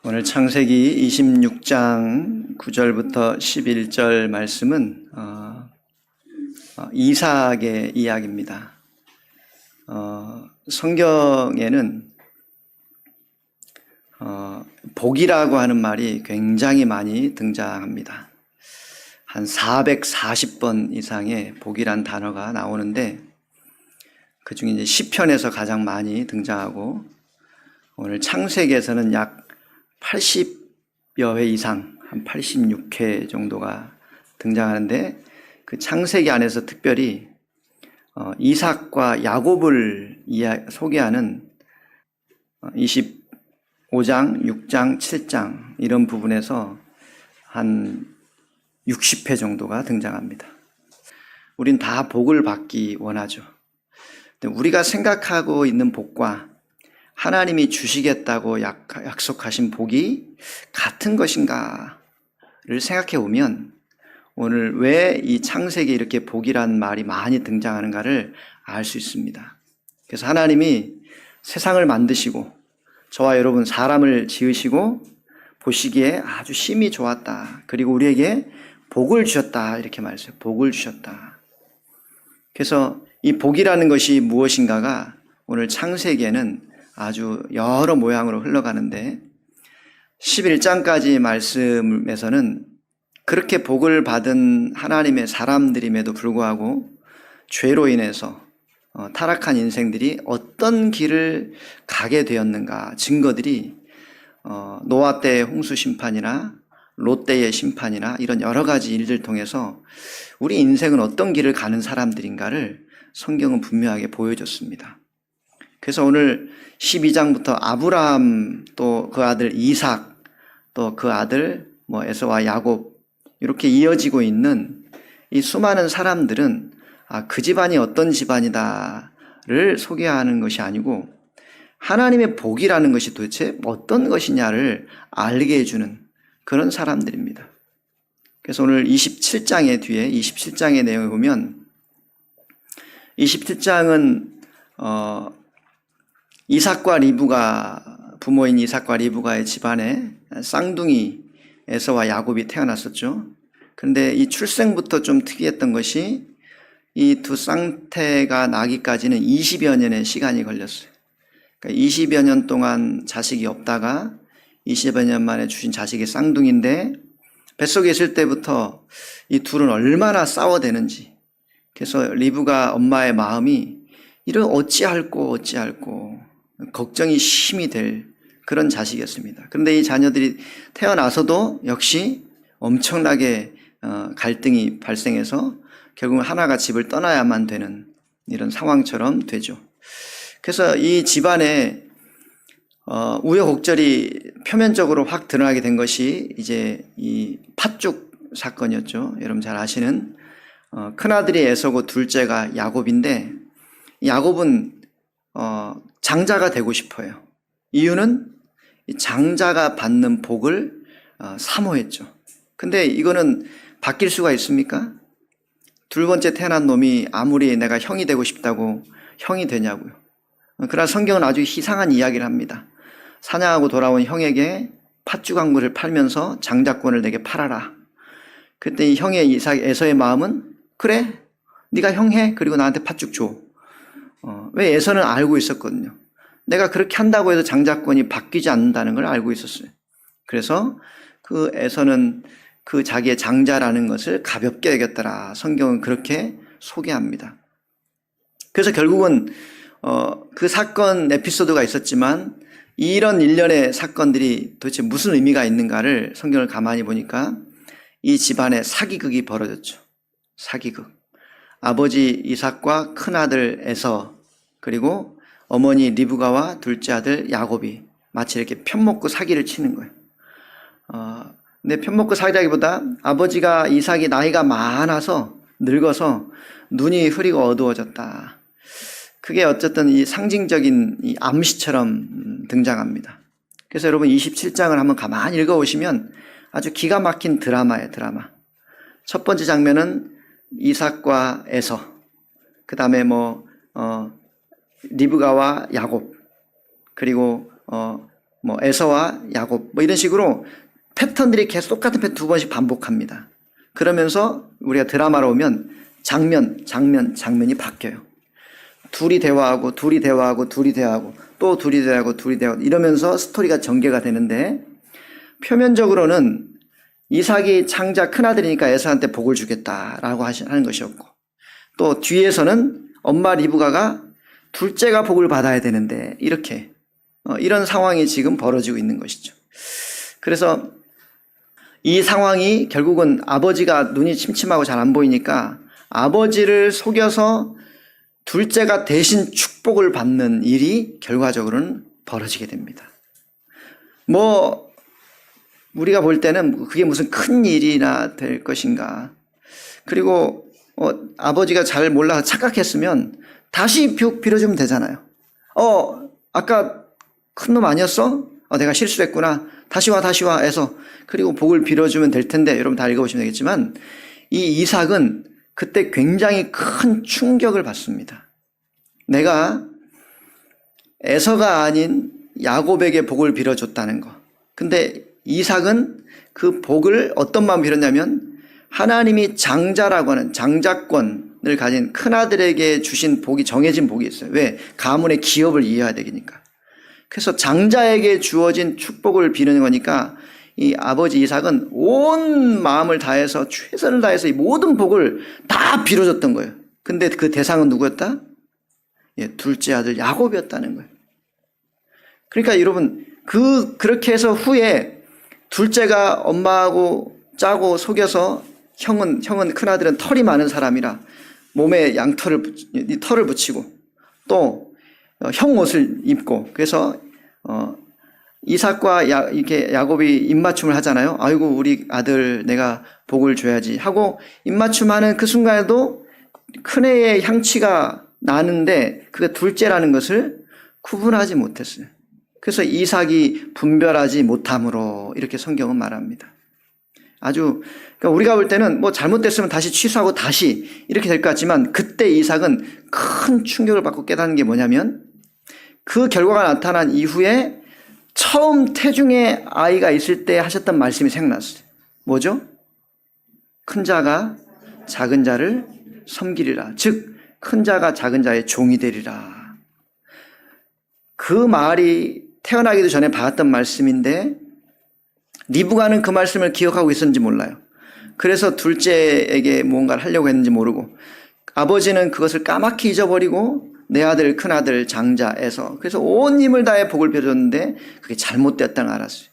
오늘 창세기 26장 9절부터 11절 말씀은 이삭의 이야기입니다. 성경에는 복이라고 하는 말이 굉장히 많이 등장합니다. 한 440번 이상의 복이란 단어가 나오는데 그 중에 이제 시편에서 가장 많이 등장하고 오늘 창세기에서는 약 80여 회 이상, 한 86회 정도가 등장하는데 그 창세기 안에서 특별히 이삭과 야곱을 소개하는 25장, 6장, 7장 이런 부분에서 한 60회 정도가 등장합니다. 우린 다 복을 받기 원하죠. 근데 우리가 생각하고 있는 복과 하나님이 주시겠다고 약속하신 복이 같은 것인가를 생각해 보면 오늘 왜 이 창세기에 이렇게 복이란 말이 많이 등장하는가를 알 수 있습니다. 그래서 하나님이 세상을 만드시고 저와 여러분 사람을 지으시고 보시기에 아주 심히 좋았다. 그리고 우리에게 복을 주셨다. 이렇게 말했어요. 복을 주셨다. 그래서 이 복이라는 것이 무엇인가가 오늘 창세기에는 아주 여러 모양으로 흘러가는데 11장까지 말씀에서는 그렇게 복을 받은 하나님의 사람들임에도 불구하고 죄로 인해서 타락한 인생들이 어떤 길을 가게 되었는가 증거들이 노아 때의 홍수 심판이나 롯 때의 심판이나 이런 여러 가지 일들 통해서 우리 인생은 어떤 길을 가는 사람들인가를 성경은 분명하게 보여줬습니다. 그래서 오늘 12장부터 아브라함 또 그 아들 이삭 또 그 아들 에서와 야곱 이렇게 이어지고 있는 이 수많은 사람들은 그 집안이 어떤 집안이다를 소개하는 것이 아니고 하나님의 복이라는 것이 도대체 어떤 것이냐를 알게 해주는 그런 사람들입니다. 그래서 오늘 27장의 뒤에 27장의 내용을 보면 27장은 이삭과 리브가 부모인 이삭과 리브가의 집안에 쌍둥이 에서와 야곱이 태어났었죠. 그런데 이 출생부터 좀 특이했던 것이 이 두 쌍태가 나기까지는 20여 년의 시간이 걸렸어요. 그러니까 20여 년 동안 자식이 없다가 20여 년 만에 주신 자식이 쌍둥이인데 뱃속에 있을 때부터 이 둘은 얼마나 싸워대는지. 그래서 리브가 엄마의 마음이 이를 어찌할꼬 걱정이 심히 될 그런 자식이었습니다. 그런데 이 자녀들이 태어나서도 역시 엄청나게 갈등이 발생해서 결국은 하나가 집을 떠나야만 되는 이런 상황처럼 되죠. 그래서 이 집안에 우여곡절이 표면적으로 확 드러나게 된 것이 이제 이 팥죽 사건이었죠. 여러분 잘 아시는 큰아들이 에서고 둘째가 야곱인데 야곱은 장자가 되고 싶어요. 이유는 장자가 받는 복을 사모했죠. 근데 이거는 바뀔 수가 있습니까? 둘 번째 태어난 놈이 아무리 내가 형이 되고 싶다고 형이 되냐고요. 그러나 성경은 아주 희상한 이야기를 합니다. 사냥하고 돌아온 형에게 팥죽 한 그릇을 팔면서 장자권을 내게 팔아라. 그때 이 형의 에서의 마음은 그래 네가 형 해. 그리고 나한테 팥죽 줘. 왜 에서는 알고 있었거든요. 내가 그렇게 한다고 해서 장자권이 바뀌지 않는다는 걸 알고 있었어요. 그래서 그 에서는 그 자기의 장자라는 것을 가볍게 여겼더라. 성경은 그렇게 소개합니다. 그래서 결국은 그 사건 에피소드가 있었지만 이런 일련의 사건들이 도대체 무슨 의미가 있는가를 성경을 가만히 보니까 이 집안에 사기극이 벌어졌죠. 사기극. 아버지 이삭과 큰아들 에서 그리고 어머니 리브가와 둘째 아들 야곱이 마치 이렇게 편먹고 사기를 치는 거예요. 근데 편먹고 사기라기보다 아버지가 이삭이 나이가 많아서 늙어서 눈이 흐리고 어두워졌다. 그게 어쨌든 이 상징적인 이 암시처럼 등장합니다. 그래서 여러분 27장을 한번 가만히 읽어보시면 아주 기가 막힌 드라마예요. 드라마. 첫 번째 장면은 이삭과 에서, 그 다음에 리브가와 야곱, 그리고 뭐 에서와 야곱 뭐 이런 식으로 패턴들이 계속 똑같은 패턴 두 번씩 반복합니다. 그러면서 우리가 드라마로 오면 장면이 바뀌어요. 둘이 대화하고 또 둘이 대화하고 이러면서 스토리가 전개가 되는데, 표면적으로는 이삭이 장자 큰아들이니까 에서한테 복을 주겠다라고 하는 것이었고, 또 뒤에서는 엄마 리브가가 둘째가 복을 받아야 되는데 이렇게 이런 상황이 지금 벌어지고 있는 것이죠. 그래서 이 상황이 결국은 아버지가 눈이 침침하고 잘 안 보이니까 아버지를 속여서 둘째가 대신 축복을 받는 일이 결과적으로는 벌어지게 됩니다. 뭐 우리가 볼 때는 그게 무슨 큰 일이나 될 것인가. 그리고 아버지가 잘 몰라서 착각했으면 다시 빌어주면 되잖아요. 아까 큰 놈 아니었어? 내가 실수했구나. 다시 와 해서 그리고 복을 빌어주면 될 텐데, 여러분 다 읽어보시면 되겠지만 이 이삭은 그때 굉장히 큰 충격을 받습니다. 내가 에서가 아닌 야곱에게 복을 빌어줬다는 거. 근데 이삭은 그 복을 어떤 마음으로 빌었냐면, 하나님이 장자라고 하는 장자권을 가진 큰아들에게 주신 복이, 정해진 복이 있어요. 왜? 가문의 기업을 이해해야 되니까. 그래서 장자에게 주어진 축복을 비는 거니까 이 아버지 이삭은 온 마음을 다해서, 최선을 다해서 이 모든 복을 다 빌어줬던 거예요. 근데 그 대상은 누구였다? 둘째 아들 야곱이었다는 거예요. 그러니까 여러분, 그렇게 해서 후에 둘째가 엄마하고 짜고 속여서 형은 큰아들은 털이 많은 사람이라 몸에 털을 붙이고 또 형 옷을 입고, 그래서 이삭과 이렇게 야곱이 입맞춤을 하잖아요. 아이고 우리 아들 내가 복을 줘야지 하고 입맞춤하는 그 순간에도 큰애의 향취가 나는데 그게 둘째라는 것을 구분하지 못했어요. 그래서 이삭이 분별하지 못함으로 이렇게 성경은 말합니다. 그러니까 우리가 볼 때는 뭐 잘못됐으면 다시 취소하고 다시 이렇게 될 것 같지만, 그때 이삭은 큰 충격을 받고 깨닫는 게 뭐냐면, 그 결과가 나타난 이후에 처음 태중에 아이가 있을 때 하셨던 말씀이 생각났어요. 뭐죠? 큰 자가 작은 자를 섬기리라. 즉 큰 자가 작은 자의 종이 되리라. 그 말이 태어나기도 전에 받았던 말씀인데 리브가는 그 말씀을 기억하고 있었는지 몰라요. 그래서 둘째에게 무언가를 하려고 했는지 모르고, 아버지는 그것을 까맣게 잊어버리고 내 아들 큰아들 장자에서, 그래서 온 힘을 다해 복을 빌어줬는데 그게 잘못되었다는 걸 알았어요.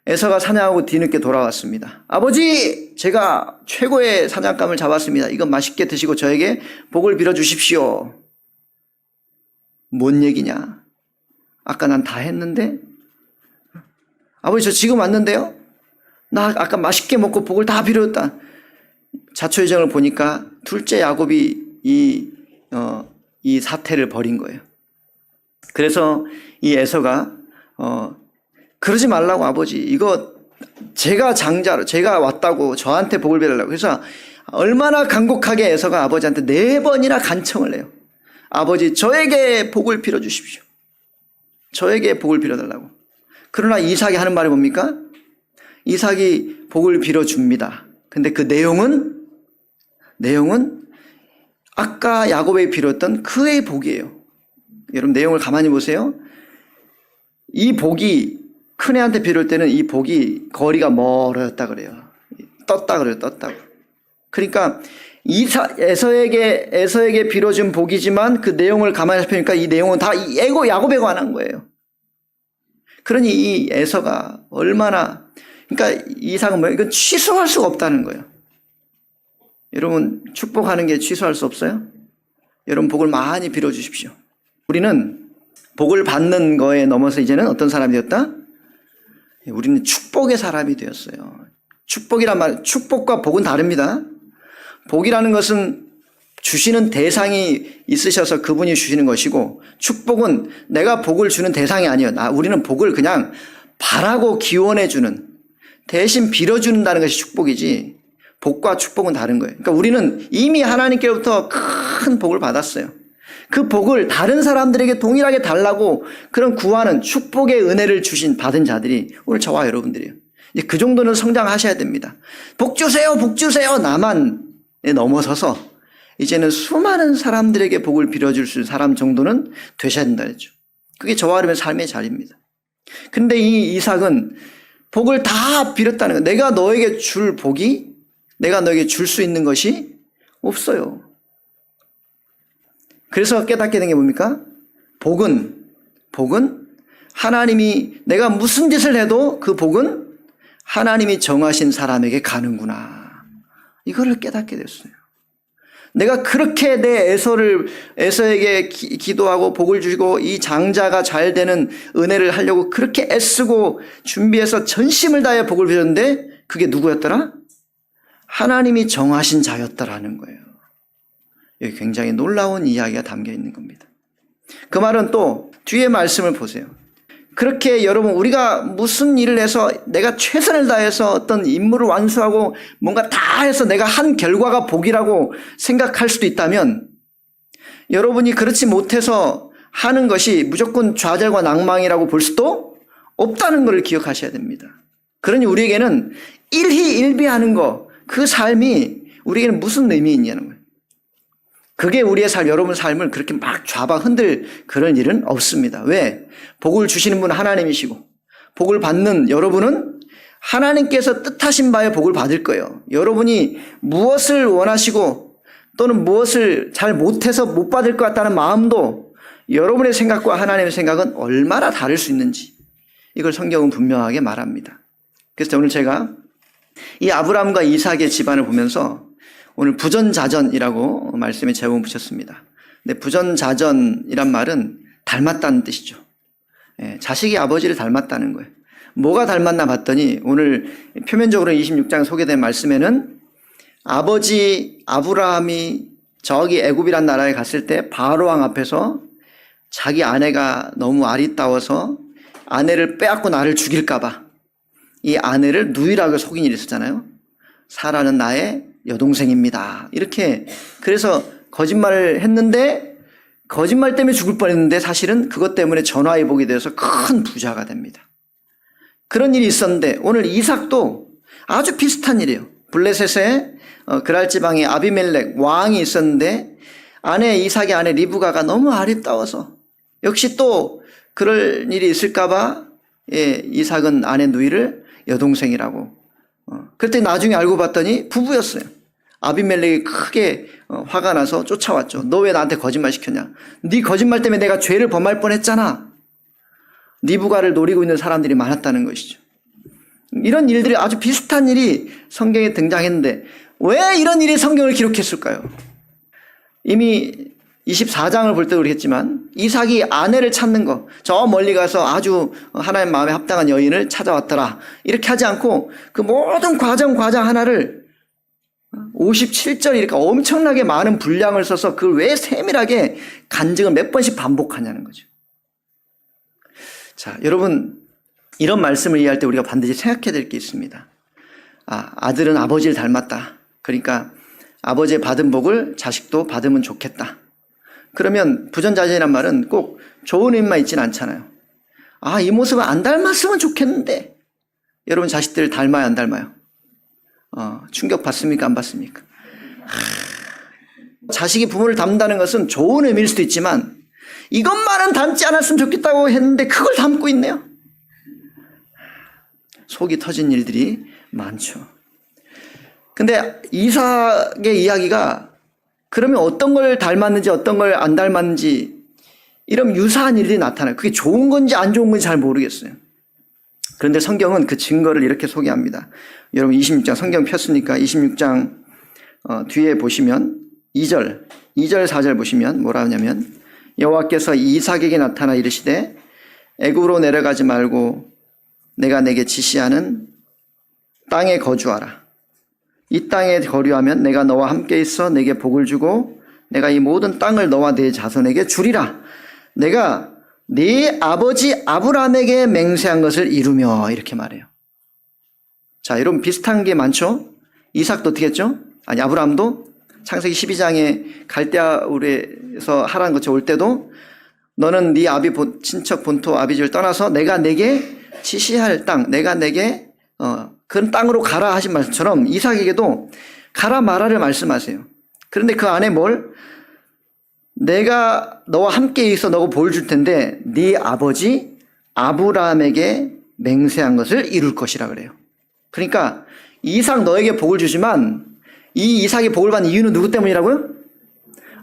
에서가 사냥하고 뒤늦게 돌아왔습니다. 아버지, 제가 최고의 사냥감을 잡았습니다. 이거 맛있게 드시고 저에게 복을 빌어주십시오. 뭔 얘기냐? 아까 난 다 했는데? 아버지, 저 지금 왔는데요? 나 아까 맛있게 먹고 복을 다 빌어줬다. 자초지정을 보니까 둘째 야곱이 이 사태를 벌인 거예요. 그래서 이 에서가 그러지 말라고, 아버지, 이거 제가 장자로, 제가 왔다고 저한테 복을 빌으려고. 그래서 얼마나 간곡하게 에서가 아버지한테 4번이나 간청을 해요. 아버지, 저에게 복을 빌어주십시오. 저에게 복을 빌어달라고. 그러나 이삭이 하는 말이 뭡니까? 이삭이 복을 빌어줍니다. 근데 그 내용은 아까 야곱에 빌었던 그의 복이에요. 여러분 내용을 가만히 보세요. 이 복이, 큰애한테 빌을 때는 이 복이 거리가 멀어졌다 그래요. 떴다고. 그러니까 에서에게 빌어준 복이지만 그 내용을 가만히 살펴보니까 이 내용은 다 야곱에 관한 거예요. 그러니 이 에서가 얼마나, 그러니까 이삭은 이건 취소할 수가 없다는 거예요. 여러분 축복하는 게 취소할 수 없어요? 여러분 복을 많이 빌어주십시오. 우리는 복을 받는 거에 넘어서 이제는 어떤 사람이 되었다? 우리는 축복의 사람이 되었어요. 축복과 복은 다릅니다. 복이라는 것은 주시는 대상이 있으셔서 그분이 주시는 것이고, 축복은 내가 복을 주는 대상이 아니에요. 우리는 복을 그냥 바라고 기원해 주는, 대신 빌어준다는 것이 축복이지, 복과 축복은 다른 거예요. 그러니까 우리는 이미 하나님께로부터 큰 복을 받았어요. 그 복을 다른 사람들에게 동일하게 달라고 그런 구하는 축복의 은혜를 받은 자들이 오늘 저와 여러분들이에요. 이제 그 정도는 성장하셔야 됩니다. 복 주세요, 복 주세요. 나만 넘어서서 이제는 수많은 사람들에게 복을 빌어줄 수 있는 사람 정도는 되셔야 된다 했죠. 그게 저와 여러분의 삶의 자리입니다. 근데 이 이삭은 복을 다 빌었다는 거예요. 내가 너에게 줄 복이, 내가 너에게 줄 수 있는 것이 없어요. 그래서 깨닫게 된 게 뭡니까? 복은 하나님이, 내가 무슨 짓을 해도 그 복은 하나님이 정하신 사람에게 가는구나. 이거를 깨닫게 됐어요. 내가 그렇게 내 에서에게 기도하고 복을 주시고 이 장자가 잘 되는 은혜를 하려고 그렇게 애쓰고 준비해서 전심을 다해 복을 빌었는데 그게 누구였더라? 하나님이 정하신 자였다라는 거예요. 여기 굉장히 놀라운 이야기가 담겨 있는 겁니다. 그 말은 또 뒤에 말씀을 보세요. 그렇게 여러분, 우리가 무슨 일을 해서 내가 최선을 다해서 어떤 임무를 완수하고 뭔가 다 해서 내가 한 결과가 복이라고 생각할 수도 있다면, 여러분이 그렇지 못해서 하는 것이 무조건 좌절과 낭망이라고 볼 수도 없다는 것을 기억하셔야 됩니다. 그러니 우리에게는 일희일비하는 것, 그 삶이 우리에게는 무슨 의미 있냐는 거예요. 그게 우리의 삶, 여러분 삶을 그렇게 막 좌박 흔들 그런 일은 없습니다. 왜? 복을 주시는 분은 하나님이시고 복을 받는 여러분은 하나님께서 뜻하신 바에 복을 받을 거예요. 여러분이 무엇을 원하시고 또는 무엇을 잘 못해서 못 받을 것 같다는 마음도 여러분의 생각과 하나님의 생각은 얼마나 다를 수 있는지 이걸 성경은 분명하게 말합니다. 그래서 오늘 제가 이 아브라함과 이삭의 집안을 보면서 오늘 부전자전이라고 말씀에 제목을 붙였습니다. 근데 부전자전이란 말은 닮았다는 뜻이죠. 자식이 아버지를 닮았다는 거예요. 뭐가 닮았나 봤더니 오늘 표면적으로 26장 소개된 말씀에는 아버지 아브라함이 저기 애굽이란 나라에 갔을 때 바로왕 앞에서 자기 아내가 너무 아리따워서 아내를 빼앗고 나를 죽일까 봐 이 아내를 누이라고 속인 일이 있었잖아요. 사라는 나의 여동생입니다. 이렇게 그래서 거짓말을 했는데 거짓말 때문에 죽을 뻔했는데 사실은 그것 때문에 전화위복이 되어서 큰 부자가 됩니다. 그런 일이 있었는데 오늘 이삭도 아주 비슷한 일이에요. 블레셋에 그랄 지방에 아비멜렉 왕이 있었는데 이삭의 아내 리브가가 너무 아리따워서 역시 또 그럴 일이 있을까 봐 이삭은 아내 누이를 여동생이라고 그때 나중에 알고 봤더니 부부였어요. 아비멜렉이 크게 화가 나서 쫓아왔죠. 너 왜 나한테 거짓말 시켰냐? 네 거짓말 때문에 내가 죄를 범할 뻔했잖아. 리브가를 노리고 있는 사람들이 많았다는 것이죠. 이런 일들이 아주 비슷한 일이 성경에 등장했는데 왜 이런 일이 성경을 기록했을까요? 이미 24장을 볼 때도 그랬지만 이삭이 아내를 찾는 거, 저 멀리 가서 아주 하나님 마음에 합당한 여인을 찾아왔더라. 이렇게 하지 않고 그 모든 과정 하나를 57절 이렇게 엄청나게 많은 분량을 써서 그걸 왜 세밀하게 간증을 몇 번씩 반복하냐는 거죠. 자, 여러분 이런 말씀을 이해할 때 우리가 반드시 생각해야 될 게 있습니다. 아들은 아버지를 닮았다. 그러니까 아버지의 받은 복을 자식도 받으면 좋겠다. 그러면 부전자전이란 말은 꼭 좋은 의미만 있지는 않잖아요. 이 모습을 안 닮았으면 좋겠는데 여러분 자식들을 닮아요 안 닮아요? 충격 받습니까 안 받습니까? 자식이 부모를 닮는다는 것은 좋은 의미일 수도 있지만 이것만은 닮지 않았으면 좋겠다고 했는데 그걸 닮고 있네요. 속이 터진 일들이 많죠. 근데 이삭의 이야기가 그러면 어떤 걸 닮았는지 어떤 걸 안 닮았는지 이런 유사한 일들이 나타나요. 그게 좋은 건지 안 좋은 건지 잘 모르겠어요. 그런데 성경은 그 증거를 이렇게 소개합니다. 여러분 26장 성경 폈으니까 26장 뒤에 보시면 2절 4절 보시면 뭐라 하냐면 여호와께서 이삭에게 나타나 이르시되 애굽으로 내려가지 말고 내가 내게 지시하는 땅에 거주하라. 이 땅에 거류하면 내가 너와 함께 있어 내게 복을 주고 내가 이 모든 땅을 너와 네 자손에게 주리라. 내가 네 아버지 아브라함에게 맹세한 것을 이루며 이렇게 말해요. 자, 여러분 비슷한 게 많죠? 이삭도 어떻게 했죠? 아브라함도 창세기 12장에 갈대아우르에서 하라는 것처럼 올 때도 너는 네 친척 본토 아비집을 떠나서 내가 내게 지시할 땅, 내가 내게 그런 땅으로 가라 하신 말씀처럼 이삭에게도 가라 마라를 말씀하세요. 그런데 그 안에 내가 너와 함께 있어 너가 복을 줄 텐데 네 아버지 아브라함에게 맹세한 것을 이룰 것이라 그래요. 그러니까 이삭 너에게 복을 주지만 이 이삭이 복을 받는 이유는 누구 때문이라고요?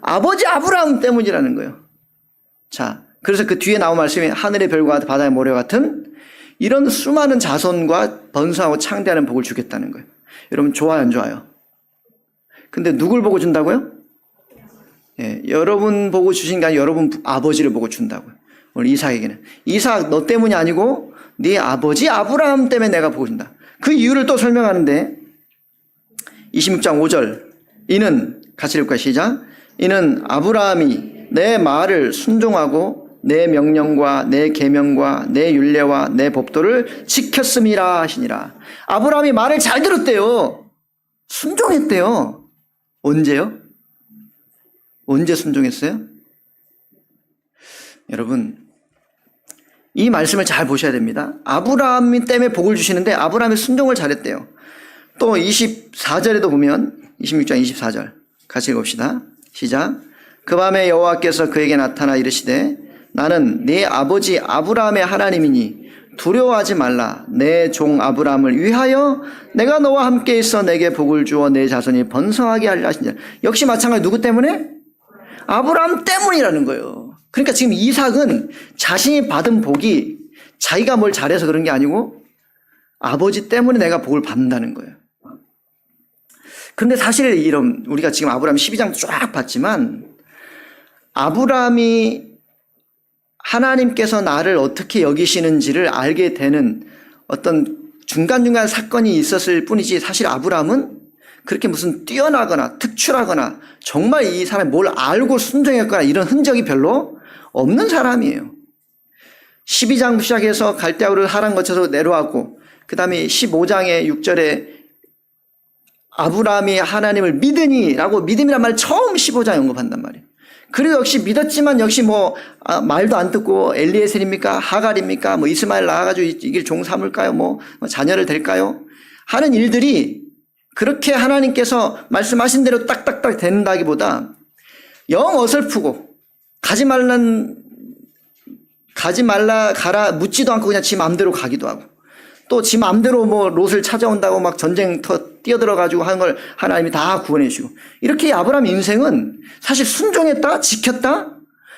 아버지 아브라함 때문이라는 거예요. 자, 그래서 그 뒤에 나온 말씀이 하늘의 별과 바다의 모래 같은 이런 수많은 자손과 번성하고 창대하는 복을 주겠다는 거예요. 여러분 좋아요 안 좋아요? 근데 누굴 보고 준다고요? 예, 여러분 보고 주신 게 아니라 여러분 아버지를 보고 준다고요. 오늘 이삭에게는 이삭 너 때문이 아니고 네 아버지 아브라함 때문에 내가 보고 준다. 그 이유를 또 설명하는데 26장 5절 이는 같이 읽을까요? 시작. 이는 아브라함이 내 말을 순종하고 내 명령과 내 계명과 내 율례와 내 법도를 지켰음이라 하시니라. 아브라함이 말을 잘 들었대요. 순종했대요. 언제요? 언제 순종했어요? 여러분 이 말씀을 잘 보셔야 됩니다. 아브라함 때문에 복을 주시는데 아브라함이 순종을 잘했대요. 또 24절에도 보면 26장 24절 같이 읽읍시다. 시작. 그 밤에 여호와께서 그에게 나타나 이르시되 나는 네 아버지 아브라함의 하나님이니 두려워하지 말라. 내 종 아브라함을 위하여 내가 너와 함께 있어 내게 복을 주어 내 자손이 번성하게 하리라 하시니라. 역시 마찬가지 누구 때문에? 아브라함 때문이라는 거예요. 그러니까 지금 이삭은 자신이 받은 복이 자기가 뭘 잘해서 그런 게 아니고 아버지 때문에 내가 복을 받는다는 거예요. 그런데 사실 이런 우리가 지금 아브라함 12장 쫙 봤지만 아브라함이 하나님께서 나를 어떻게 여기시는지를 알게 되는 어떤 중간중간 사건이 있었을 뿐이지 사실 아브라함은 그렇게 무슨 뛰어나거나 특출하거나 정말 이 사람이 뭘 알고 순종했거나 이런 흔적이 별로 없는 사람이에요. 12장 시작해서 갈대아우르 하란 거쳐서 내려왔고 그 다음에 15장의 6절에 아브라함이 하나님을 믿으니 라고 믿음이란 말 처음 15장에 언급한단 말이에요. 그리고 역시 믿었지만 역시 말도 안 듣고 엘리에셀입니까? 하갈입니까? 이스마엘 나와가지고 이길 종 삼을까요? 자녀를 될까요? 하는 일들이 그렇게 하나님께서 말씀하신 대로 딱딱딱 된다기보다 영 어설프고 가지 말라 가라 묻지도 않고 그냥 지 마음대로 가기도 하고 또 지 마음대로 롯을 찾아온다고 막 전쟁터 뛰어들어가지고 하는 걸 하나님이 다 구원해 주시고 이렇게 아브라함 인생은 사실 순종했다 지켰다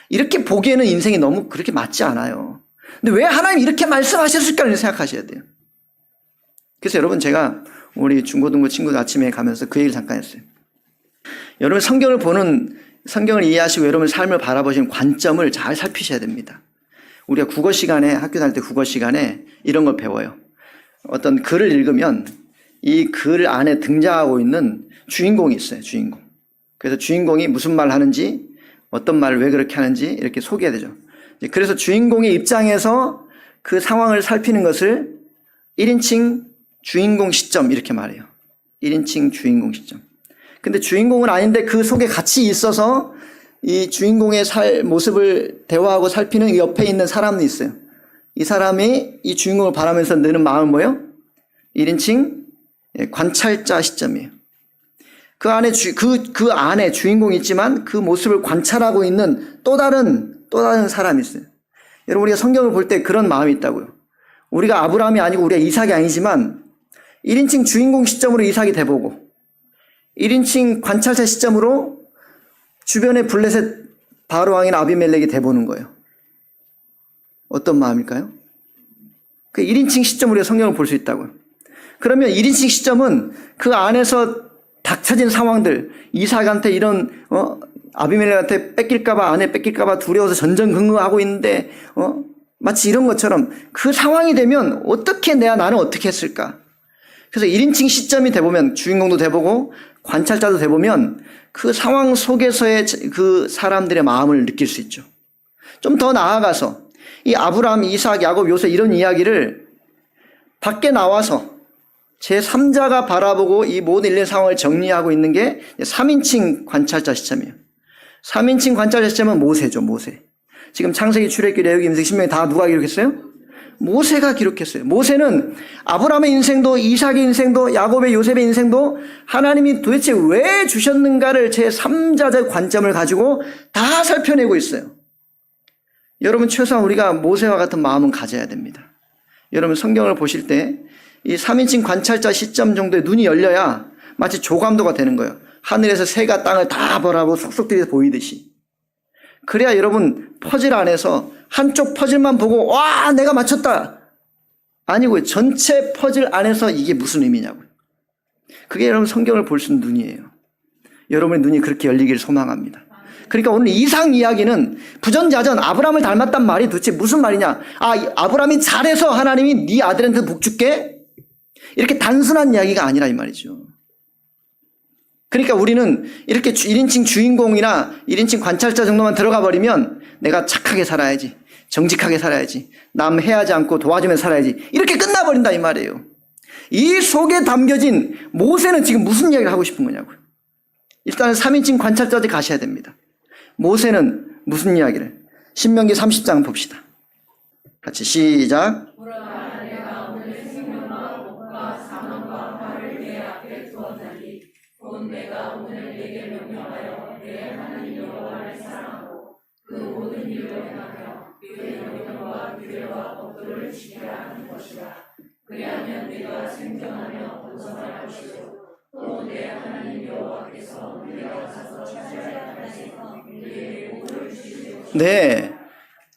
이렇게 보기에는 인생이 너무 그렇게 맞지 않아요. 근데 왜 하나님이 이렇게 말씀하셨을까 생각하셔야 돼요. 그래서 여러분 제가 우리 중고등부 친구들 아침에 가면서 그 얘기를 잠깐 했어요. 여러분 성경을 이해하시고 여러분 삶을 바라보시는 관점을 잘 살피셔야 됩니다. 우리가 국어 시간에 학교 다닐 때 국어 시간에 이런 걸 배워요. 어떤 글을 읽으면 이 글 안에 등장하고 있는 주인공이 있어요. 주인공. 그래서 주인공이 무슨 말 하는지 어떤 말을 왜 그렇게 하는지 이렇게 소개해야 되죠. 그래서 주인공의 입장에서 그 상황을 살피는 것을 1인칭 주인공 시점 이렇게 말해요. 1인칭 주인공 시점. 근데 주인공은 아닌데 그 속에 같이 있어서 이 주인공의 모습을 대화하고 살피는 이 옆에 있는 사람이 있어요. 이 사람이 이 주인공을 바라면서 느는 마음은 뭐예요? 1인칭 관찰자 시점이에요. 그 안에 주인공이 있지만 그 모습을 관찰하고 있는 또 다른 사람이 있어요. 여러분 우리가 성경을 볼 때 그런 마음이 있다고요. 우리가 아브라함이 아니고 우리가 이삭이 아니지만 1인칭 주인공 시점으로 이삭이 돼보고 1인칭 관찰자 시점으로 주변의 블레셋 바로왕인 아비멜렉이 돼보는 거예요. 어떤 마음일까요? 그 1인칭 시점으로 성경을 볼 수 있다고요. 그러면 1인칭 시점은 그 안에서 닥쳐진 상황들, 이삭한테 이런 아비멜렉한테 뺏길까봐 아내 뺏길까봐 두려워서 전전긍긍하고 있는데 마치 이런 것처럼 그 상황이 되면 나는 어떻게 했을까? 그래서 1인칭 시점이 돼보면 주인공도 돼보고 관찰자도 돼보면 그 상황 속에서의 그 사람들의 마음을 느낄 수 있죠. 좀 더 나아가서 이 아브라함, 이삭, 야곱, 요셉 이런 이야기를 밖에 나와서 제3자가 바라보고 이 모든 일련의 상황을 정리하고 있는 게 3인칭 관찰자 시점이에요. 3인칭 관찰자 시점은 모세죠, 모세. 지금 창세기, 출애굽기, 레위기, 민수기, 신명기 다 누가 기록했어요? 모세가 기록했어요. 모세는 아브라함의 인생도, 이삭의 인생도, 야곱의, 요셉의 인생도 하나님이 도대체 왜 주셨는가를 제3자적 관점을 가지고 다 살펴내고 있어요. 여러분, 최소한 우리가 모세와 같은 마음은 가져야 됩니다. 여러분, 성경을 보실 때 이 3인칭 관찰자 시점 정도의 눈이 열려야 마치 조감도가 되는 거예요. 하늘에서 새가 땅을 다 바라보고 속속 들이서 보이듯이. 그래야 여러분, 퍼즐 안에서 한쪽 퍼즐만 보고 와, 내가 맞췄다. 아니고요. 전체 퍼즐 안에서 이게 무슨 의미냐고요. 그게 여러분 성경을 볼 수 있는 눈이에요. 여러분의 눈이 그렇게 열리기를 소망합니다. 그러니까 오늘 이상 이야기는 부전자전 아브라함을 닮았단 말이 도대체 무슨 말이냐. 아브라함이 잘해서 하나님이 네 아들한테 복 줄게. 이렇게 단순한 이야기가 아니라 이 말이죠. 그러니까 우리는 이렇게 1인칭 주인공이나 1인칭 관찰자 정도만 들어가 버리면 내가 착하게 살아야지, 정직하게 살아야지, 남 해하지 않고 도와주면 살아야지, 이렇게 끝나버린다 이 말이에요. 이 속에 담겨진 모세는 지금 무슨 이야기를 하고 싶은 거냐고요. 일단은 3인칭 관찰자한테 가셔야 됩니다. 모세는 무슨 이야기를? 신명기 30장 봅시다. 같이 시작. 내가 오늘 내게 명령하여 내 하나님 여호와를 사랑하고 그 모든 일을 행하며 그의 명령과 규례와 법도를 지켜야 하는 것이라. 그리하면 내가 생존하며 번성할 것이요 또 내 하나님 여호와께서 내가 가서 차지할 땅에서 내게 복을 주실 것이라. 네,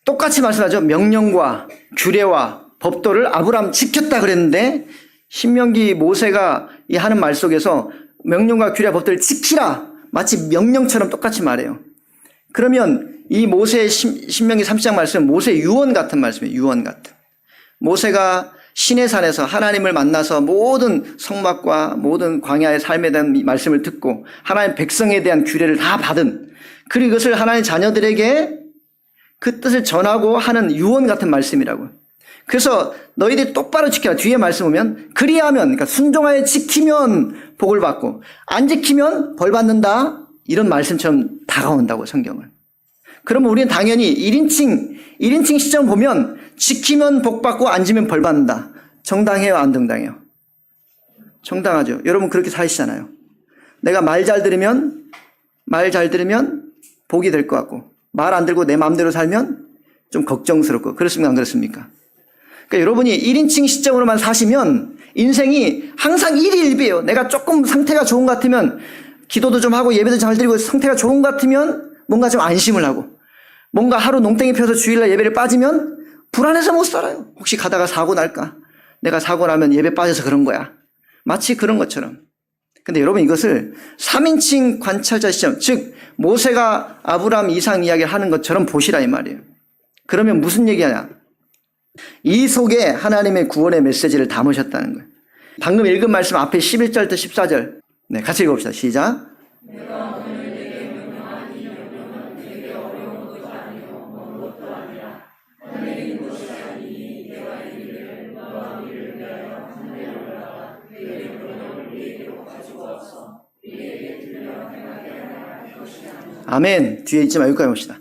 똑같이 말씀하죠. 명령과 규례와 법도를 아브라함 지켰다 그랬는데 신명기 모세가 이 하는 말 속에서 명령과 규례와 법도를 지키라, 마치 명령처럼 똑같이 말해요. 그러면 이 모세의 신명기 30장 말씀은 모세의 유언 같은 말씀이에요. 유언 같은. 모세가 시내산에서 하나님을 만나서 모든 성막과 모든 광야의 삶에 대한 말씀을 듣고 하나님 백성에 대한 규례를 다 받은, 그리고 이것을 하나님 자녀들에게 그 뜻을 전하고 하는 유언 같은 말씀이라고요. 그래서 너희들이 똑바로 지켜라. 뒤에 말씀 보면 그리하면, 그러니까 순종하여 지키면 복을 받고 안 지키면 벌 받는다, 이런 말씀처럼 다가온다고 성경을. 그러면 우리는 당연히 1인칭 시점 보면 지키면 복 받고 안 지면 벌 받는다. 정당해요, 안 정당해요? 정당하죠. 여러분 그렇게 사시잖아요. 내가 말 잘 들으면 복이 될 것 같고, 말 안 들고 내 마음대로 살면 좀 걱정스럽고, 그렇습니까 안 그렇습니까? 그러니까 여러분이 1인칭 시점으로만 사시면 인생이 항상 1위1비예요. 내가 조금 상태가 좋은 것 같으면 기도도 좀 하고 예배도 잘 드리고 상태가 좋은 것 같으면 뭔가 좀 안심을 하고, 뭔가 하루 농땡이 펴서 주일날 예배를 빠지면 불안해서 못 살아요. 혹시 가다가 사고 날까? 내가 사고 나면 예배 빠져서 그런 거야. 마치 그런 것처럼. 근데 여러분 이것을 3인칭 관찰자 시점, 즉 모세가 아브라함 이상 이야기를 하는 것처럼 보시라 이 말이에요. 그러면 무슨 얘기하냐? 이 속에 하나님의 구원의 메시지를 담으셨다는 거예요. 방금 읽은 말씀 앞에 11절부터 14절. 네, 같이 읽어봅시다. 시작. 내가 오늘 내게 명령한 이 명령은 내게 어려운 것도 아니요 먼 것도 아니라 하늘인 것이 아니니 내가 이를 너와 이를 위하여 하늘에 올라가 내 명령을 우리에게로 가지고 와서 우리에게 들려 행하게 하라 할 것이라. 아멘. 뒤에 있지 말고 여기까지 봅시다.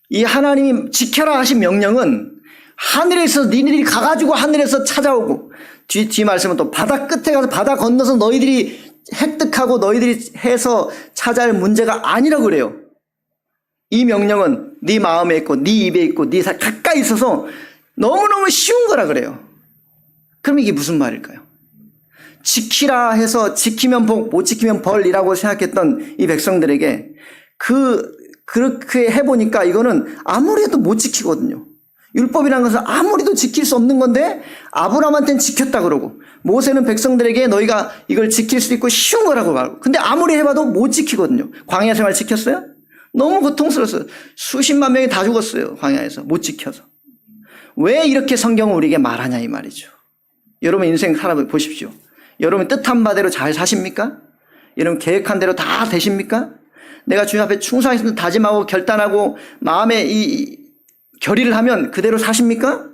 이 하나님이 지켜라 하신 명령은 하늘에서 니네들이 가가지고 하늘에서 찾아오고, 뒤 말씀은 또 바다 끝에 가서 바다 건너서 너희들이 획득하고 너희들이 해서 찾아야 할 문제가 아니라고 그래요. 이 명령은 네 마음에 있고 네 입에 있고 네 가까이 있어서 너무너무 쉬운 거라 그래요. 그럼 이게 무슨 말일까요? 지키라 해서 지키면 복, 못 지키면 벌이라고 생각했던 이 백성들에게 그렇게 해보니까 이거는 아무리 해도 못 지키거든요. 율법이라는 것은 아무리도 지킬 수 없는 건데 아브라함한테는 지켰다 그러고, 모세는 백성들에게 너희가 이걸 지킬 수 있고 쉬운 거라고 말하고, 근데 아무리 해봐도 못 지키거든요. 광야 생활 지켰어요? 너무 고통스러웠어요. 수십만 명이 다 죽었어요. 광야에서 못 지켜서. 왜 이렇게 성경은 우리에게 말하냐 이 말이죠. 여러분 인생 살아보십시오. 여러분 뜻한 바대로 잘 사십니까? 여러분 계획한 대로 다 되십니까? 내가 주님 앞에 충성하겠습니다 다짐하고 결단하고 마음에 이 결의를 하면 그대로 사십니까?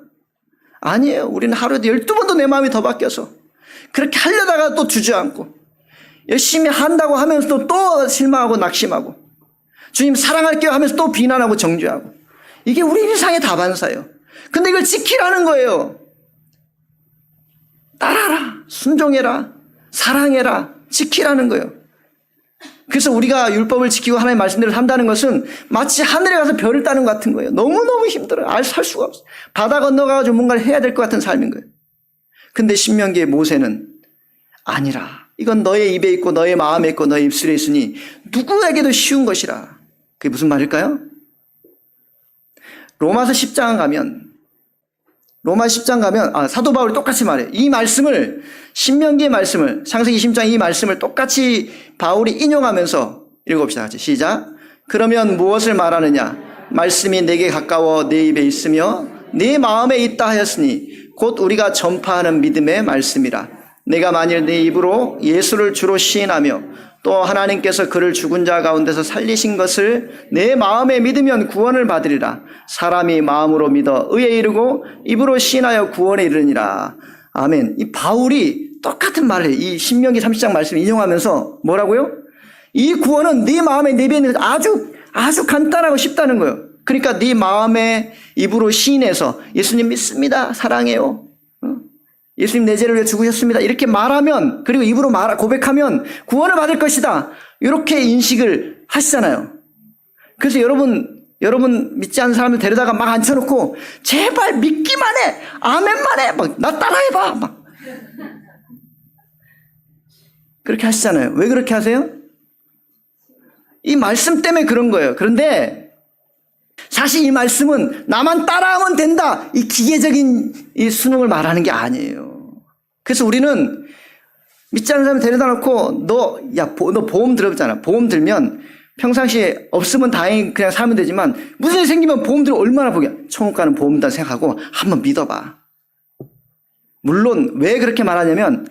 아니에요. 우리는 하루에도 12번도 내 마음이 더 바뀌어서, 그렇게 하려다가 또 주저앉고 열심히 한다고 하면서도 또 실망하고 낙심하고 주님 사랑할게요 하면서 또 비난하고 정죄하고 이게 우리 일상의 다반사예요. 근데 이걸 지키라는 거예요. 따라라, 순종해라, 사랑해라, 지키라는 거예요. 그래서 우리가 율법을 지키고 하나님의 말씀대로 산다는 것은 마치 하늘에 가서 별을 따는 것 같은 거예요. 너무너무 힘들어요. 살 수가 없어요. 바다 건너가지고 뭔가를 해야 될 것 같은 삶인 거예요. 근데 신명기의 모세는 아니라 이건 너의 입에 있고 너의 마음에 있고 너의 입술에 있으니 누구에게도 쉬운 것이라. 그게 무슨 말일까요? 로마서 10장 가면 사도 바울이 똑같이 말해요. 이 말씀을 신명기의 말씀을 창세기 20장 이 말씀을 똑같이 바울이 인용하면서 읽어봅시다. 같이 시작. 그러면 무엇을 말하느냐? 말씀이 내게 가까워 내 입에 있으며 네 마음에 있다 하였으니 곧 우리가 전파하는 믿음의 말씀이라. 내가 만일 네 입으로 예수를 주로 시인하며 또 하나님께서 그를 죽은 자 가운데서 살리신 것을 내 마음에 믿으면 구원을 받으리라. 사람이 마음으로 믿어 의에 이르고 입으로 시인하여 구원에 이르니라. 아멘. 이 바울이 똑같은 말을 해요. 이 신명기 30장 말씀 인용하면서 뭐라고요? 이 구원은 네 마음에 내비는 아주 간단하고 쉽다는 거예요. 그러니까 네 마음에 입으로 시인해서 예수님 믿습니다. 사랑해요. 예수님 내 죄를 위해 죽으셨습니다. 이렇게 말하면 그리고 입으로 고백하면 구원을 받을 것이다. 이렇게 인식을 하시잖아요. 그래서 여러분 믿지 않는 사람들 데려다가 막 앉혀놓고 제발 믿기만 해. 아멘만 해. 막 나 따라해봐. 막 그렇게 하시잖아요. 왜 그렇게 하세요? 이 말씀 때문에 그런 거예요. 그런데 사실 이 말씀은 나만 따라하면 된다. 이 기계적인 이 수능을 말하는 게 아니에요. 그래서 우리는 믿지 않는 사람 데려다 놓고 너 보험 들었잖아. 보험 들면 평상시에 없으면 다행히 그냥 살면 되지만 무슨 일 생기면 보험 들면 얼마나 보게. 천국 가는 보험이다 생각하고 한번 믿어봐. 물론 왜 그렇게 말하냐면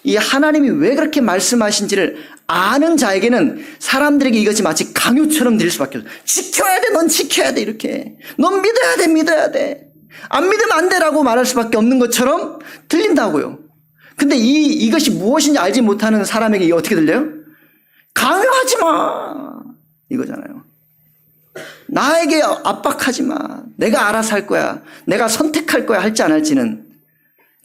이 하나님이 왜 그렇게 말씀하신지를 아는 자에게는 사람들에게 이것이 마치 강요처럼 들릴 수밖에 없어요. 지켜야 돼, 넌 지켜야 돼, 이렇게. 넌 믿어야 돼. 안 믿으면 안 돼라고 말할 수밖에 없는 것처럼 들린다고요. 근데 이것이 무엇인지 알지 못하는 사람에게 이게 어떻게 들려요? 강요하지 마. 이거잖아요. 나에게 압박하지 마. 내가 알아서 할 거야. 내가 선택할 거야. 할지 안 할지는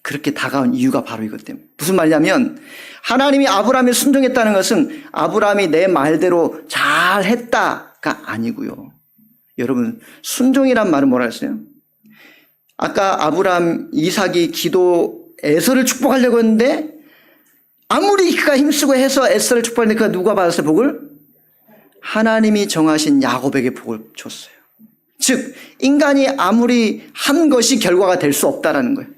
그렇게 다가온 이유가 바로 이것 때문에. 무슨 말이냐면 하나님이 아브라함에 순종했다는 것은 아브라함이 내 말대로 잘했다가 아니고요. 여러분 순종이란 말은 뭐라 했어요? 아까 아브라함, 이삭이 기도 에서를 축복하려고 했는데 아무리 그가 힘쓰고 해서 에서를 축복했는데 그가 누가 받았어요? 복을? 하나님이 정하신 야곱에게 복을 줬어요. 즉 인간이 아무리 한 것이 결과가 될 수 없다라는 거예요.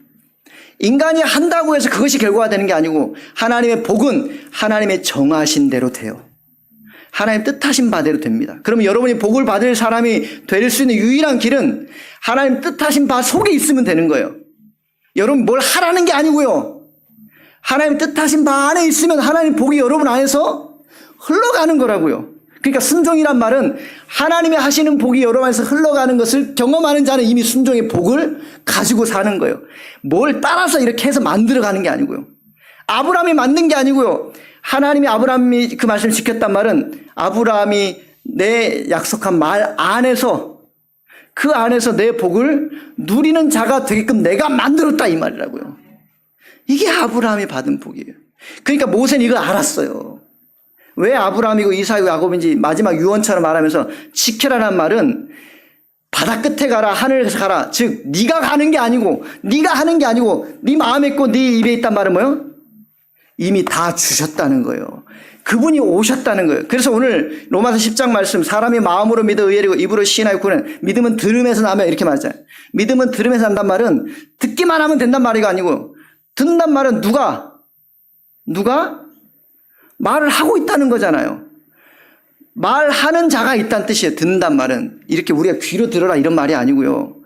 인간이 한다고 해서 그것이 결과가 되는 게 아니고 하나님의 복은 하나님의 정하신 대로 돼요. 하나님 뜻하신 바대로 됩니다. 그러면 여러분이 복을 받을 사람이 될 수 있는 유일한 길은 하나님 뜻하신 바 속에 있으면 되는 거예요. 여러분 뭘 하라는 게 아니고요. 하나님 뜻하신 바 안에 있으면 하나님 복이 여러분 안에서 흘러가는 거라고요. 그러니까 순종이란 말은 하나님이 하시는 복이 여러분 안에서 흘러가는 것을 경험하는 자는 이미 순종의 복을 가지고 사는 거예요. 뭘 따라서 이렇게 해서 만들어가는 게 아니고요. 아브라함이 만든 게 아니고요. 하나님이 아브라함이 그 말씀을 지켰단 말은 아브라함이 내 약속한 말 안에서 그 안에서 내 복을 누리는 자가 되게끔 내가 만들었다 이 말이라고요. 이게 아브라함이 받은 복이에요. 그러니까 모세는 이걸 알았어요. 왜 아브라함이고 이삭이고 야곱인지 마지막 유언처럼 말하면서 지켜라는 말은 바다 끝에 가라 하늘에서 가라. 즉 네가 가는 게 아니고 네가 하는 게 아니고 네 마음에 있고 네 입에 있단 말은 뭐예요? 이미 다 주셨다는 거예요. 그분이 오셨다는 거예요. 그래서 오늘 로마서 10장 말씀 사람이 마음으로 믿어 의뢰고 입으로 시인하여 구는 믿음은 들음에서 나며 이렇게 말하잖아요. 믿음은 들음에서 난단 말은 듣기만 하면 된단 말이 아니고 듣는단 말은 누가 말을 하고 있다는 거잖아요. 말하는 자가 있다는 뜻이에요. 듣는단 말은 이렇게 우리가 귀로 들어라 이런 말이 아니고요.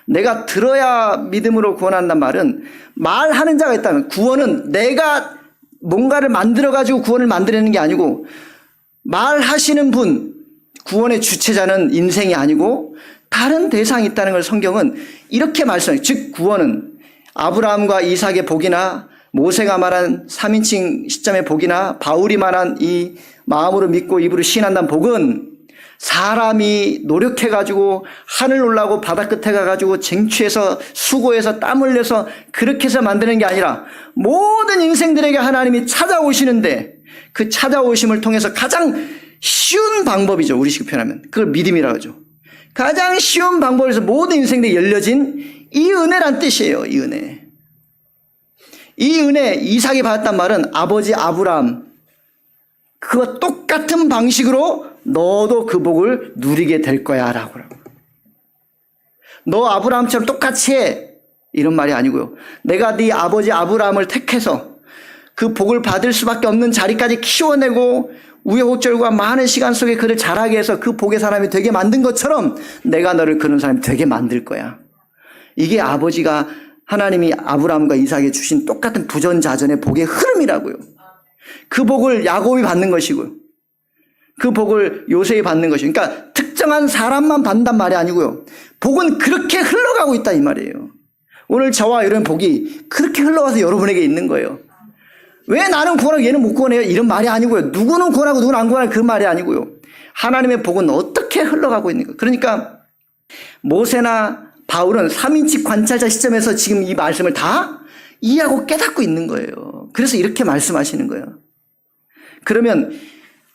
내가 들어야 믿음으로 구원한단 말은 말하는 자가 있다면 구원은 내가 뭔가를 만들어가지고 구원을 만들어내는 게 아니고 말하시는 분, 구원의 주체자는 인생이 아니고 다른 대상이 있다는 걸 성경은 이렇게 말씀해요. 즉 구원은 아브라함과 이삭의 복이나 모세가 말한 3인칭 시점의 복이나 바울이 말한 이 마음으로 믿고 입으로 시인한다는 복은 사람이 노력해가지고 하늘 올라고 바다 끝에 가가지고 쟁취해서 수고해서 땀 흘려서 그렇게 해서 만드는 게 아니라 모든 인생들에게 하나님이 찾아오시는데 그 찾아오심을 통해서 가장 쉬운 방법이죠. 우리식 표현하면. 그걸 믿음이라고 하죠. 가장 쉬운 방법에서 모든 인생들이 열려진 이 은혜란 뜻이에요. 이 은혜. 이 은혜 이삭이 받았단 말은 아버지 아브라함 그와 똑같은 방식으로 너도 그 복을 누리게 될 거야 라고. 너 아브라함처럼 똑같이 해 이런 말이 아니고요. 내가 네 아버지 아브라함을 택해서 그 복을 받을 수밖에 없는 자리까지 키워내고 우여곡절과 많은 시간 속에 그를 자라게 해서 그 복의 사람이 되게 만든 것처럼 내가 너를 그런 사람이 되게 만들 거야. 이게 아버지가 하나님이 아브라함과 이삭에 주신 똑같은 부전자전의 복의 흐름이라고요. 그 복을 야곱이 받는 것이고요. 그 복을 요셉이 받는 것이고, 그러니까 특정한 사람만 받는단 말이 아니고요. 복은 그렇게 흘러가고 있다 이 말이에요. 오늘 저와 이런 복이 그렇게 흘러가서 여러분에게 있는 거예요. 왜 나는 구원하고 얘는 못 구원해요? 이런 말이 아니고요. 누구는 구원하고 누구는 안 구원하고 그 말이 아니고요. 하나님의 복은 어떻게 흘러가고 있는 거예요. 그러니까 모세나 바울은 3인칭 관찰자 시점에서 지금 이 말씀을 다 이해하고 깨닫고 있는 거예요. 그래서 이렇게 말씀하시는 거예요. 그러면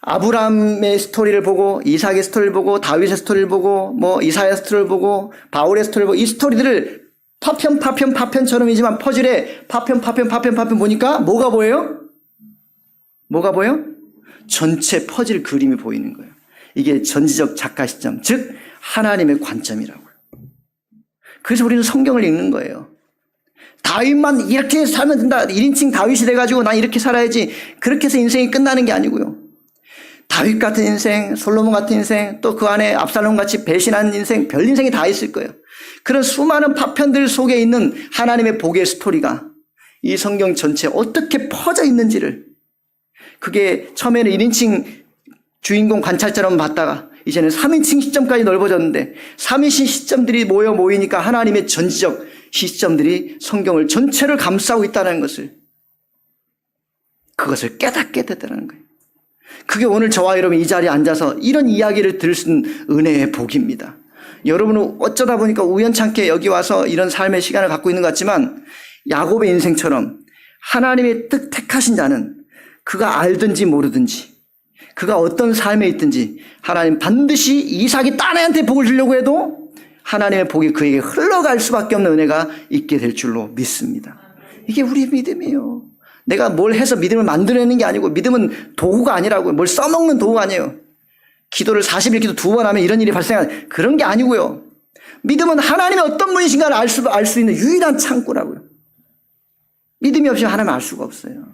아브라함의 스토리를 보고 이삭의 스토리를 보고 다윗의 스토리를 보고 뭐 이사야 스토리를 보고 바울의 스토리를 보고 이 스토리들을 파편처럼이지만 퍼즐에 파편 보니까 뭐가 보여요? 뭐가 보여? 전체 퍼즐 그림이 보이는 거예요. 이게 전지적 작가 시점, 즉 하나님의 관점이라고요. 그래서 우리는 성경을 읽는 거예요. 다윗만 이렇게 살면 된다. 1인칭 다윗이 돼가지고 난 이렇게 살아야지. 그렇게 해서 인생이 끝나는 게 아니고요. 다윗 같은 인생, 솔로몬 같은 인생, 또 그 안에 압살롬 같이 배신한 인생, 별 인생이 다 있을 거예요. 그런 수많은 파편들 속에 있는 하나님의 복의 스토리가 이 성경 전체에 어떻게 퍼져 있는지를, 그게 처음에는 1인칭 주인공 관찰자로만 봤다가 이제는 3인칭 시점까지 넓어졌는데 3인칭 시점들이 모이니까 하나님의 전지적 시점들이 성경을 전체를 감싸고 있다는 것을, 그것을 깨닫게 됐다는 거예요. 그게 오늘 저와 여러분 이 자리에 앉아서 이런 이야기를 들을 수 있는 은혜의 복입니다. 여러분은 어쩌다 보니까 우연찮게 여기 와서 이런 삶의 시간을 갖고 있는 것 같지만 야곱의 인생처럼 하나님의 뜻 택하신 자는 그가 알든지 모르든지 그가 어떤 삶에 있든지 하나님 반드시 이삭이 딴 애한테 복을 주려고 해도 하나님의 복이 그에게 흘러갈 수밖에 없는 은혜가 있게 될 줄로 믿습니다. 이게 우리의 믿음이에요. 내가 뭘 해서 믿음을 만들어내는 게 아니고, 믿음은 도구가 아니라고요. 뭘 써먹는 도구가 아니에요. 기도를 40일 기도 2번 하면 이런 일이 발생하는 그런 게 아니고요. 믿음은 하나님의 어떤 분이신가를 알 수 있는 유일한 창구라고요. 믿음이 없이는 하나님을 알 수가 없어요.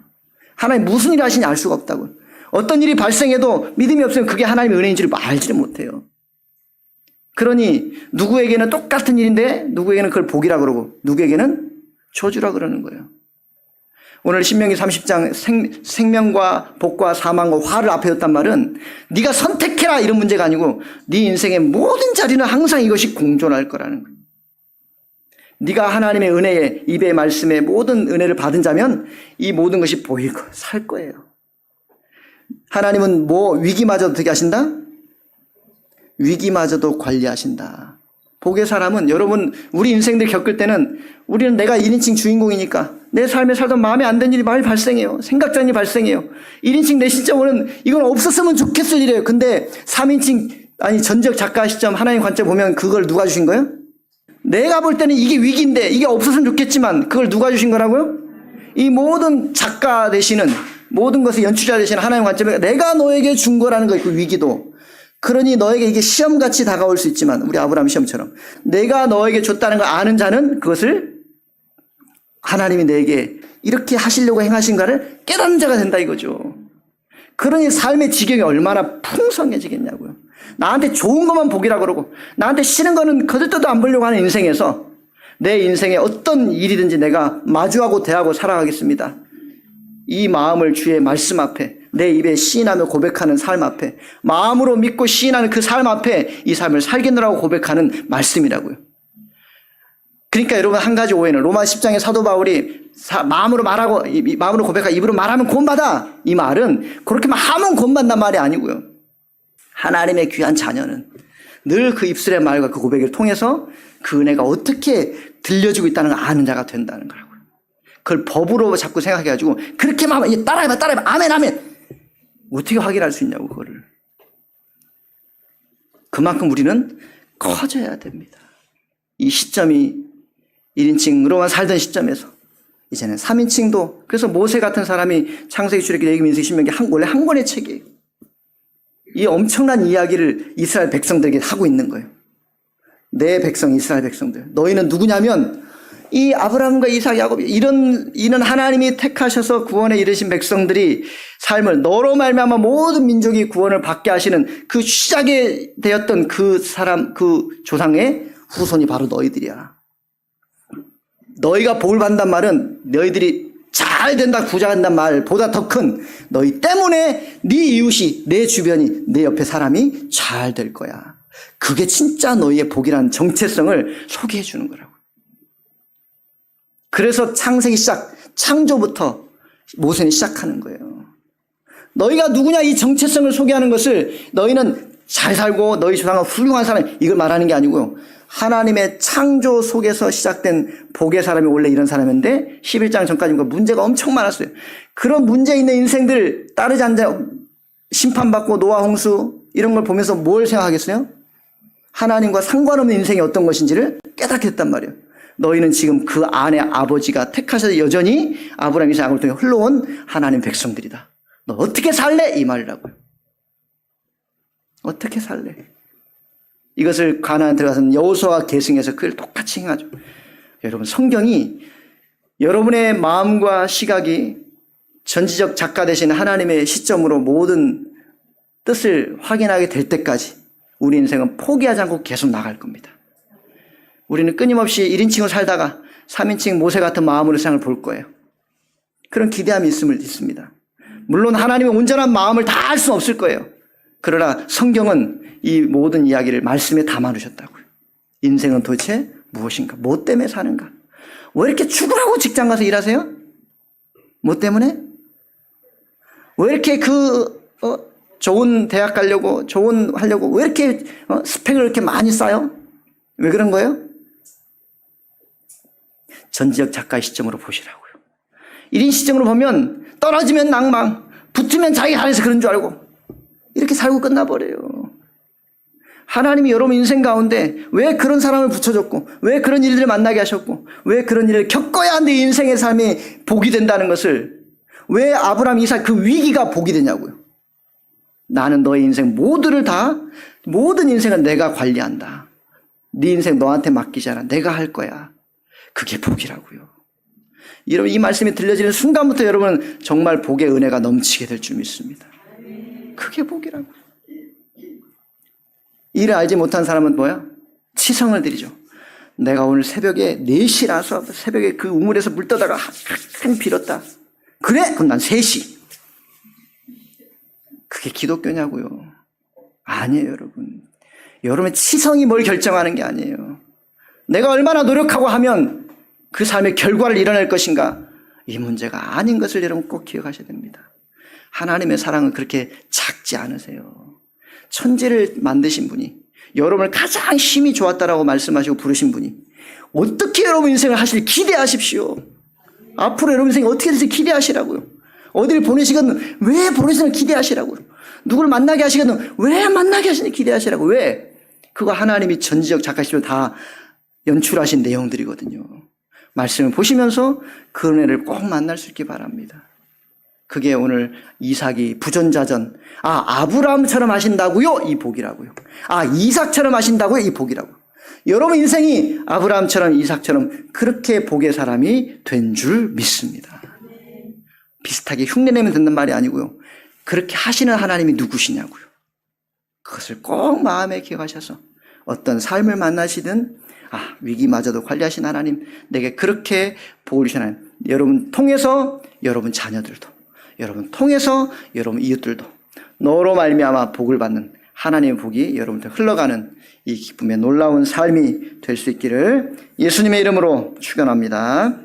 하나님 무슨 일을 하시는지 알 수가 없다고요. 어떤 일이 발생해도 믿음이 없으면 그게 하나님의 은혜인지를 알지를 못해요. 그러니 누구에게는 똑같은 일인데 누구에게는 그걸 복이라 그러고 누구에게는 저주라 그러는 거예요. 오늘 신명기 30장 생명과 복과 사망과 화를 앞에 뒀단 말은 네가 선택해라 이런 문제가 아니고 네 인생의 모든 자리는 항상 이것이 공존할 거라는 거예요. 네가 하나님의 은혜에, 입의 말씀에 모든 은혜를 받은 자면 이 모든 것이 보일 거, 살 거예요. 하나님은 위기마저도 어떻게 하신다? 위기마저도 관리하신다. 복의 사람은, 여러분 우리 인생들 겪을 때는 우리는 내가 1인칭 주인공이니까 내 삶에 살던 마음에 안 드는 일이 많이 발생해요. 생각적인 일이 발생해요. 1인칭 내 시점으로는 이건 없었으면 좋겠을 일이에요. 근데 3인칭 전적 작가 시점 하나님 관점 보면 그걸 누가 주신 거예요? 내가 볼 때는 이게 위기인데 이게 없었으면 좋겠지만 그걸 누가 주신 거라고요? 이 모든 작가 되시는, 모든 것의 연출자 되시는 하나님 관점에 내가 너에게 준 거라는 거예요. 그 위기도. 그러니 너에게 이게 시험같이 다가올 수 있지만, 우리 아브라함 시험처럼 내가 너에게 줬다는 걸 아는 자는 그것을 하나님이 내게 이렇게 하시려고 행하신가를 깨닫는 자가 된다 이거죠. 그러니 삶의 지경이 얼마나 풍성해지겠냐고요. 나한테 좋은 것만 복이라 그러고 나한테 싫은 거는 거들떠도 안 보려고 하는 인생에서 내 인생에 어떤 일이든지 내가 마주하고 대하고 살아가겠습니다. 이 마음을 주의 말씀 앞에 내 입에 시인하며 고백하는 삶 앞에, 마음으로 믿고 시인하는 그 삶 앞에 이 삶을 살겠노라고 고백하는 말씀이라고요. 그러니까 여러분 한 가지 오해는 로마 10장의 사도 바울이 마음으로 말하고 마음으로 고백하고 입으로 말하면 구원받아, 이 말은 그렇게 하면 구원받는단 말이 아니고요. 하나님의 귀한 자녀는 늘 그 입술의 말과 그 고백을 통해서 그 은혜가 어떻게 들려지고 있다는 걸 아는 자가 된다는 거라고요. 그걸 법으로 자꾸 생각해가지고 그렇게 하면 따라해봐 아멘 어떻게 확인할 수 있냐고. 그거를 그만큼 우리는 커져야 됩니다. 이 시점이 1인칭으로만 살던 시점에서 이제는 3인칭도, 그래서 모세 같은 사람이 창세기, 출애굽기, 레위기, 민수기, 신명기 원래 한 권의 책이에요. 이 엄청난 이야기를 이스라엘 백성들에게 하고 있는 거예요. 내 백성 이스라엘 백성들, 너희는 누구냐면 이 아브라함과 이삭, 야곱, 이는 하나님이 택하셔서 구원에 이르신 백성들이 삶을 너로 말미암아 모든 민족이 구원을 받게 하시는 그 시작이 되었던 그 사람, 그 조상의 후손이 바로 너희들이야. 너희가 복을 받는단 말은 너희들이 잘 된다, 부자한단 말보다 더 큰 너희 때문에 네 이웃이, 내 주변이, 내 옆에 사람이 잘 될 거야. 그게 진짜 너희의 복이라는 정체성을 소개해 주는 거라고. 그래서 창세기 창조부터 모세는 시작하는 거예요. 너희가 누구냐, 이 정체성을 소개하는 것을, 너희는 잘 살고 너희 조상은 훌륭한 사람, 이걸 말하는 게 아니고요. 하나님의 창조 속에서 시작된 복의 사람이 원래 이런 사람인데 11장 전까지 문제가 엄청 많았어요. 그런 문제 있는 인생들 따르지 않자 심판받고 노아 홍수 이런 걸 보면서 뭘 생각하겠어요? 하나님과 상관없는 인생이 어떤 것인지를 깨닫게 됐단 말이에요. 너희는 지금 그 안에 아버지가 택하셔서 여전히 아브라함, 이삭을 통해 흘러온 하나님 백성들이다. 너 어떻게 살래? 이 말이라고요. 어떻게 살래? 이것을 가나안 들어가서는 여호수아와 계승해서 그걸 똑같이 행하죠. 여러분, 성경이 여러분의 마음과 시각이 전지적 작가 되신 하나님의 시점으로 모든 뜻을 확인하게 될 때까지 우리 인생은 포기하지 않고 계속 나갈 겁니다. 우리는 끊임없이 1인칭으로 살다가 3인칭 모세 같은 마음으로 세상을 볼 거예요. 그런 기대함이 있음을 믿습니다. 물론 하나님의 온전한 마음을 다 알 수는 없을 거예요. 그러나 성경은 이 모든 이야기를 말씀에 담아놓으셨다고요. 인생은 도대체 무엇인가? 뭐 때문에 사는가? 왜 이렇게 죽으라고 직장 가서 일하세요? 뭐 때문에? 왜 이렇게 좋은 대학 가려고, 하려고 왜 이렇게 스펙을 이렇게 많이 쌓여? 왜 그런 거예요? 전지적 작가의 시점으로 보시라고요. 1인 시점으로 보면 떨어지면 낭망, 붙으면 자기 안에서 그런 줄 알고 이렇게 살고 끝나버려요. 하나님이 여러분 인생 가운데 왜 그런 사람을 붙여줬고, 왜 그런 일들을 만나게 하셨고, 왜 그런 일을 겪어야 내 인생의 삶이 복이 된다는 것을, 왜 아브라함, 이삭 그 위기가 복이 되냐고요. 나는 너의 인생 모든 인생은 내가 관리한다. 네 인생 너한테 맡기지 않아. 내가 할 거야. 그게 복이라고요. 여러분, 이 말씀이 들려지는 순간부터 여러분은 정말 복의 은혜가 넘치게 될 줄 믿습니다. 그게 복이라고. 이를 알지 못한 사람은 뭐야? 치성을 드리죠. 내가 오늘 새벽에 4시라서 새벽에 그 우물에서 물 떠다가 한 빌었다. 그래? 그럼 난 3시. 그게 기독교냐고요. 아니에요, 여러분. 여러분의 치성이 뭘 결정하는 게 아니에요. 내가 얼마나 노력하고 하면 그 삶의 결과를 이뤄낼 것인가, 이 문제가 아닌 것을 여러분 꼭 기억하셔야 됩니다. 하나님의 사랑은 그렇게 작지 않으세요. 천지를 만드신 분이, 여러분을 가장 힘이 좋았다라고 말씀하시고 부르신 분이 어떻게 여러분 인생을 하실 기대하십시오. 앞으로 여러분 인생이 어떻게 될지 기대하시라고요. 어디를 보내시건 왜 보내시는 기대하시라고요. 누구를 만나게 하시건 왜 만나게 하시는지 기대하시라고. 왜? 그거 하나님이 전지적 작가시로 다 연출하신 내용들이거든요. 말씀을 보시면서 그 은혜를 꼭 만날 수 있기 바랍니다. 그게 오늘 이삭이 부전자전, 아브라함처럼 하신다고요? 이 복이라고요. 이삭처럼 하신다고요? 이 복이라고. 여러분 인생이 아브라함처럼 이삭처럼 그렇게 복의 사람이 된 줄 믿습니다. 비슷하게 흉내내면 된다는 말이 아니고요. 그렇게 하시는 하나님이 누구시냐고요. 그것을 꼭 마음에 기억하셔서 어떤 삶을 만나시든 위기마저도 관리하신 하나님, 내게 그렇게 복을 주신 하나님, 여러분 통해서 여러분 자녀들도, 여러분 통해서 여러분 이웃들도 너로 말미암아 복을 받는 하나님의 복이 여러분들 흘러가는 이 기쁨의 놀라운 삶이 될 수 있기를 예수님의 이름으로 축원합니다.